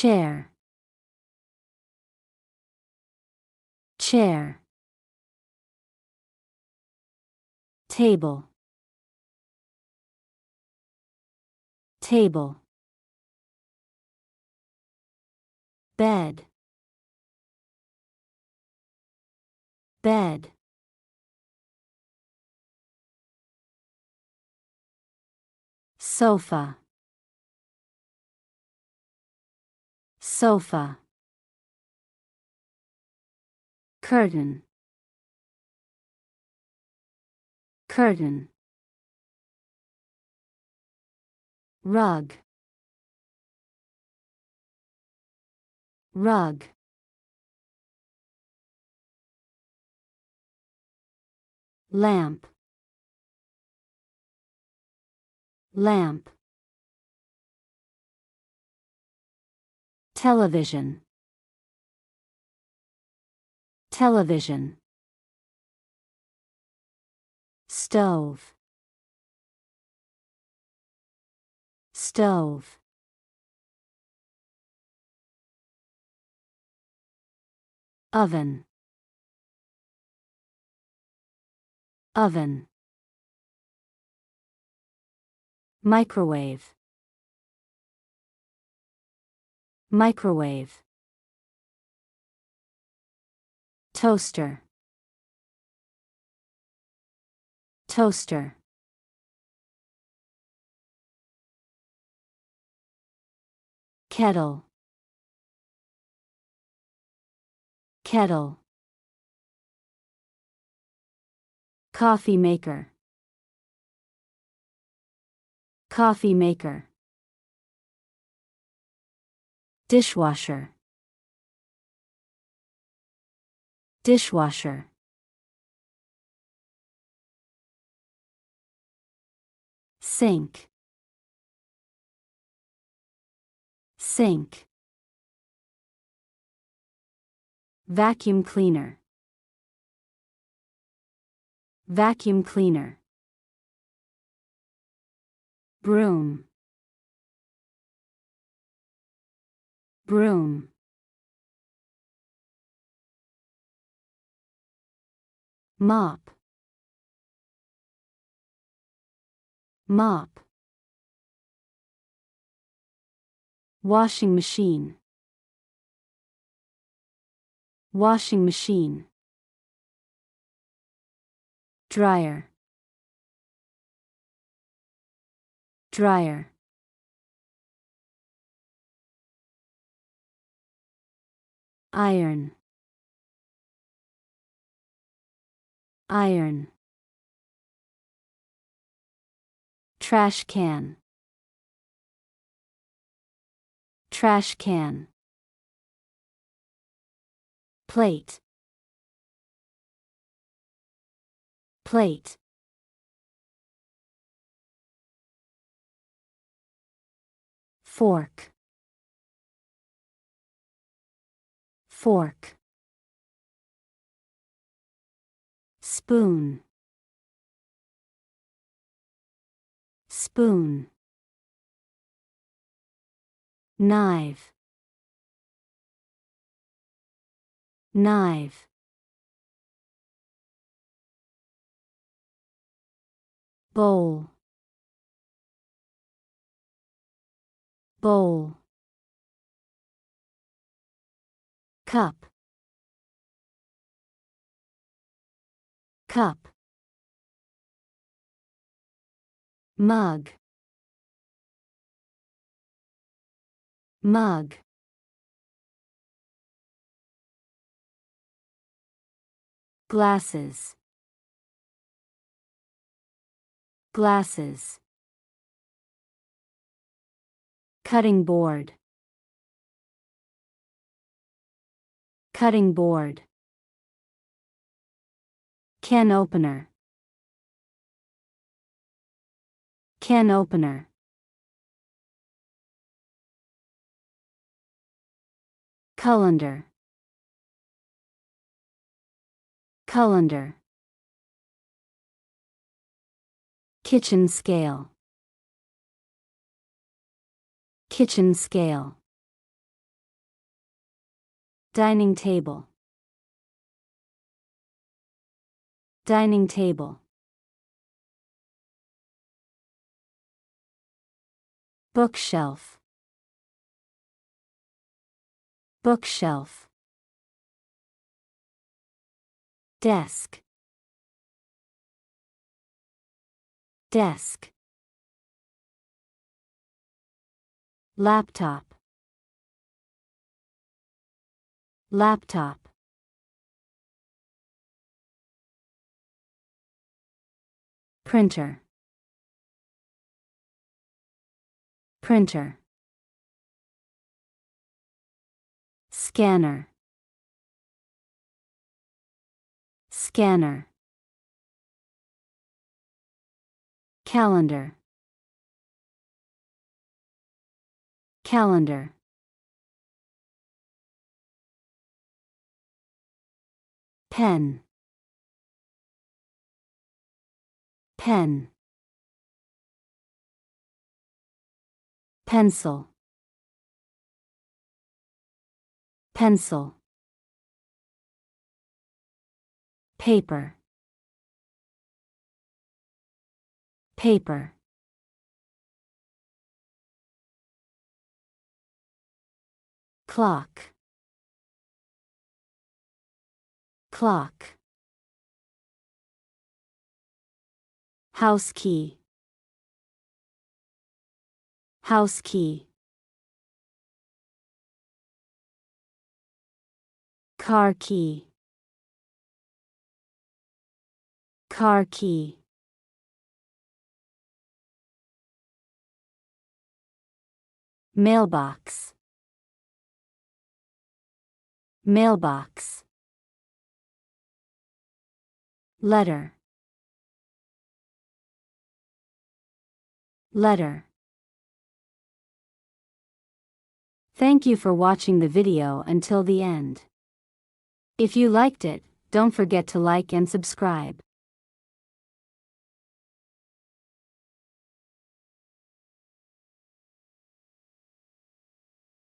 chair, chair, table, table, bed, bed, sofa, sofa, curtain, curtain, rug, rug, lamp, lamp, television, television, stove, stove, oven, oven, microwave, microwave, toaster, toaster, kettle, kettle, coffee maker, coffee maker, dishwasher, dishwasher, sink, sink, vacuum cleaner, vacuum cleaner, broom, broom, mop, mop, washing machine, washing machine, dryer, dryer, iron, iron, trash can, trash can, plate, plate, fork, fork, spoon, spoon, knife, knife, bowl, bowl, cup, cup, mug, mug, glasses, glasses, cutting board, cutting board, can opener, can opener, colander, colander, kitchen scale, kitchen scale, Dining table. Dining table. Bookshelf. Bookshelf. Desk. Desk. Laptop. Laptop. Printer. Printer. Scanner. Scanner. Calendar. Calendar. Pen. Pen. Pencil. Pencil. Paper. Paper. Clock. Clock. House key. House key. Car key. Car key. Mailbox. Mailbox. Letter. Letter. Thank you for watching the video until the end. If you liked it, don't forget to like and subscribe.